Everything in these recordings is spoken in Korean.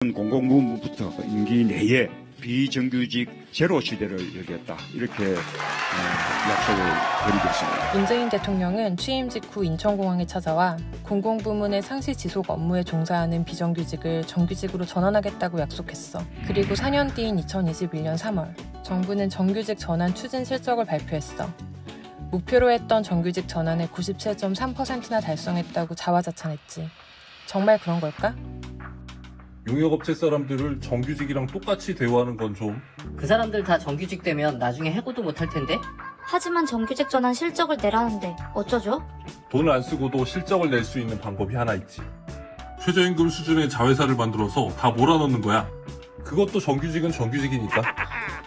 공공부문부터 임기 내에 비정규직 제로 시대를 열겠다, 이렇게 약속을 드리겠습니다. 문재인 대통령은 취임 직후 인천공항에 찾아와 공공부문의 상시 지속 업무에 종사하는 비정규직을 정규직으로 전환하겠다고 약속했어. 그리고 4년 뒤인 2021년 3월 정부는 정규직 전환 추진 실적을 발표했어. 목표로 했던 정규직 전환의 97.3%나 달성했다고 자화자찬했지. 정말 그런 걸까? 용역업체 사람들을 정규직이랑 똑같이 대우하는 건 좀... 그 사람들 다 정규직 되면 나중에 해고도 못할 텐데? 하지만 정규직 전환 실적을 내라는데 어쩌죠? 돈을 안 쓰고도 실적을 낼 수 있는 방법이 하나 있지. 최저임금 수준의 자회사를 만들어서 다 몰아넣는 거야. 그것도 정규직은 정규직이니까.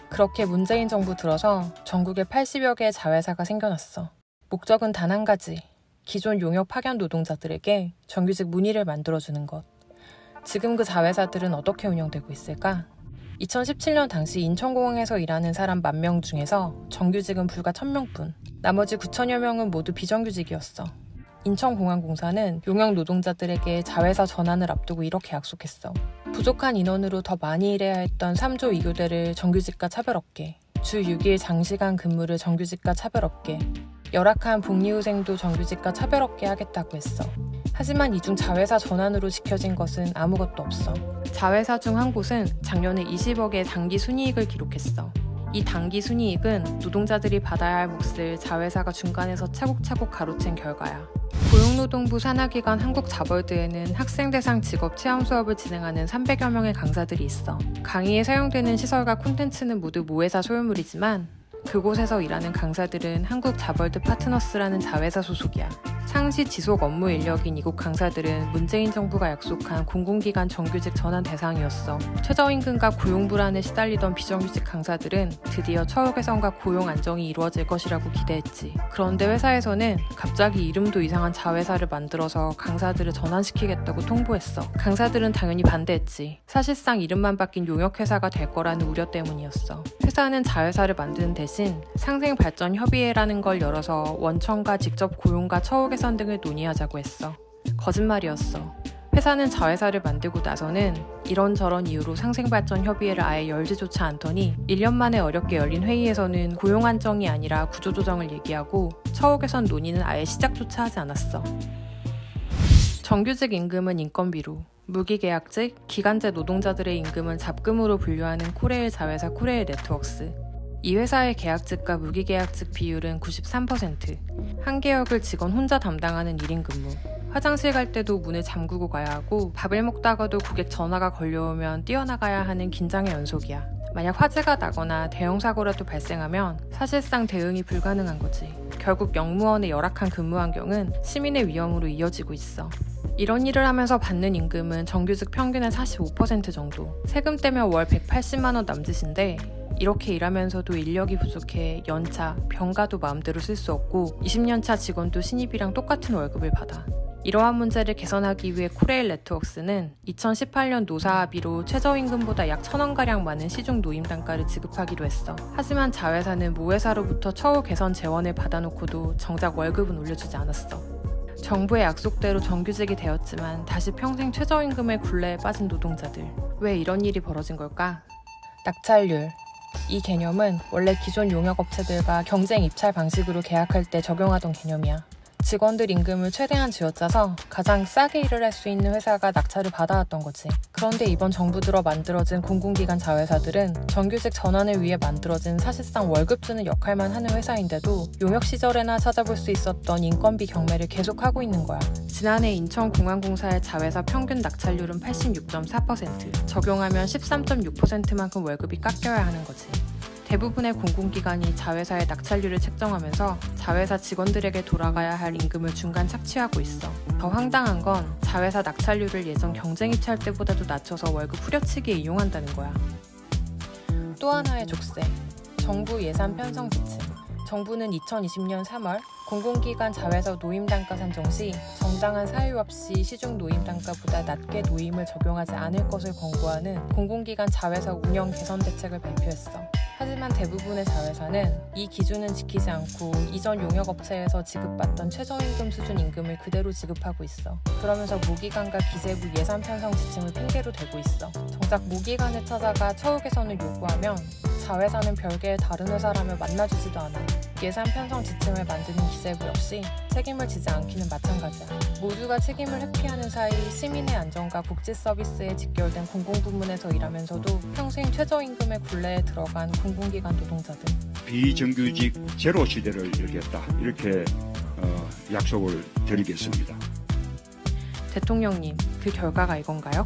그렇게 문재인 정부 들어서 전국에 80여 개의 자회사가 생겨났어. 목적은 단 한 가지. 기존 용역 파견 노동자들에게 정규직 문의를 만들어주는 것. 지금 그 자회사들은 어떻게 운영되고 있을까? 2017년 당시 인천공항에서 일하는 사람 10,000명 중에서 정규직은 불과 1,000명뿐. 나머지 9,000여 명은 모두 비정규직이었어. 인천공항공사는 용역 노동자들에게 자회사 전환을 앞두고 이렇게 약속했어. 부족한 인원으로 더 많이 일해야 했던 3조 2교대를 정규직과 차별없게, 주 6일 장시간 근무를 정규직과 차별없게, 열악한 복리후생도 정규직과 차별없게 하겠다고 했어. 하지만 이 중 자회사 전환으로 지켜진 것은 아무것도 없어. 자회사 중 한 곳은 작년에 20억의 당기 순이익을 기록했어. 이 당기 순이익은 노동자들이 받아야 할 몫을 자회사가 중간에서 차곡차곡 가로챈 결과야. 고용노동부 산하기관 한국자벌드에는 학생 대상 직업 체험 수업을 진행하는 300여 명의 강사들이 있어. 강의에 사용되는 시설과 콘텐츠는 모두 모회사 소유물이지만 그곳에서 일하는 강사들은 한국자벌드 파트너스라는 자회사 소속이야. 상시 지속 업무 인력인 이곳 강사들은 문재인 정부가 약속한 공공기관 정규직 전환 대상이었어. 최저임금과 고용 불안에 시달리던 비정규직 강사들은 드디어 처우 개선과 고용 안정이 이루어질 것이라고 기대했지. 그런데 회사에서는 갑자기 이름도 이상한 자회사를 만들어서 강사들을 전환시키겠다고 통보했어. 강사들은 당연히 반대했지. 사실상 이름만 바뀐 용역회사가 될 거라는 우려 때문이었어. 회사는 자회사를 만드는 대신 상생발전협의회라는 걸 열어서 원청과 직접 고용과 처우 개선 등을 논의하자고 했어. 거짓말이었어. 회사는 자회사를 만들고 나서는 이런저런 이유로 상생발전협의회를 아예 열지조차 않더니 1년 만에 어렵게 열린 회의에서는 고용 안정이 아니라 구조조정을 얘기하고 처우 개선 논의는 아예 시작조차 하지 않았어. 정규직 임금은 인건비로, 무기계약직, 기간제 노동자들의 임금은 잡금으로 분류하는 코레일 자회사 코레일 네트워크스. 이 회사의 계약직과 무기계약직 비율은 93%. 한 개역을 직원 혼자 담당하는 1인 근무. 화장실 갈 때도 문을 잠그고 가야 하고 밥을 먹다가도 고객 전화가 걸려오면 뛰어나가야 하는 긴장의 연속이야. 만약 화재가 나거나 대형 사고라도 발생하면 사실상 대응이 불가능한 거지. 결국 영무원의 열악한 근무 환경은 시민의 위험으로 이어지고 있어. 이런 일을 하면서 받는 임금은 정규직 평균의 45% 정도. 세금 떼면 월 180만 원 남짓인데 이렇게 일하면서도 인력이 부족해 연차, 병가도 마음대로 쓸 수 없고 20년차 직원도 신입이랑 똑같은 월급을 받아. 이러한 문제를 개선하기 위해 코레일 네트워크스는 2018년 노사합의로 최저임금보다 약 1,000원가량 많은 시중 노임 단가를 지급하기로 했어. 하지만 자회사는 모회사로부터 처우 개선 재원을 받아놓고도 정작 월급은 올려주지 않았어. 정부의 약속대로 정규직이 되었지만 다시 평생 최저임금의 굴레에 빠진 노동자들. 왜 이런 일이 벌어진 걸까? 낙찰률. 이 개념은 원래 기존 용역업체들과 경쟁 입찰 방식으로 계약할 때 적용하던 개념이야. 직원들 임금을 최대한 쥐어짜서 가장 싸게 일을 할 수 있는 회사가 낙찰을 받아왔던 거지. 그런데 이번 정부 들어 만들어진 공공기관 자회사들은 정규직 전환을 위해 만들어진 사실상 월급 주는 역할만 하는 회사인데도 용역 시절에나 찾아볼 수 있었던 인건비 경매를 계속하고 있는 거야. 지난해 인천공항공사의 자회사 평균 낙찰률은 86.4%. 적용하면 13.6%만큼 월급이 깎여야 하는 거지. 대부분의 공공기관이 자회사의 낙찰률을 책정하면서 자회사 직원들에게 돌아가야 할 임금을 중간 착취하고 있어. 더 황당한 건 자회사 낙찰률을 예전 경쟁 입찰 때보다도 낮춰서 월급 후려치기에 이용한다는 거야. 또 하나의 족쇄. 정부 예산 편성 지침. 정부는 2020년 3월 공공기관 자회사 노임단가 산정 시 정당한 사유 없이 시중 노임단가보다 낮게 노임을 적용하지 않을 것을 권고하는 공공기관 자회사 운영 개선 대책을 발표했어. 하지만 대부분의 자회사는 이 기준은 지키지 않고 이전 용역업체에서 지급받던 최저임금 수준 임금을 그대로 지급하고 있어. 그러면서 무기관과 기재부 예산 편성 지침을 핑계로 대고 있어. 정작 무기관을 찾아가 처우 개선을 요구하면 자회사는 별개의 다른 회사라며 만나주지도 않아. 예산 편성 지침을 만드는 기재부 역시 책임을 지지 않기는 마찬가지야. 모두가 책임을 회피하는 사이 시민의 안전과 복지 서비스에 직결된 공공부문에서 일하면서도 평생 최저임금의 굴레에 들어간 공공기관 노동자들. 비정규직 제로 시대를 열겠다. 이렇게 약속을 드리겠습니다. 대통령님, 그 결과가 이건가요?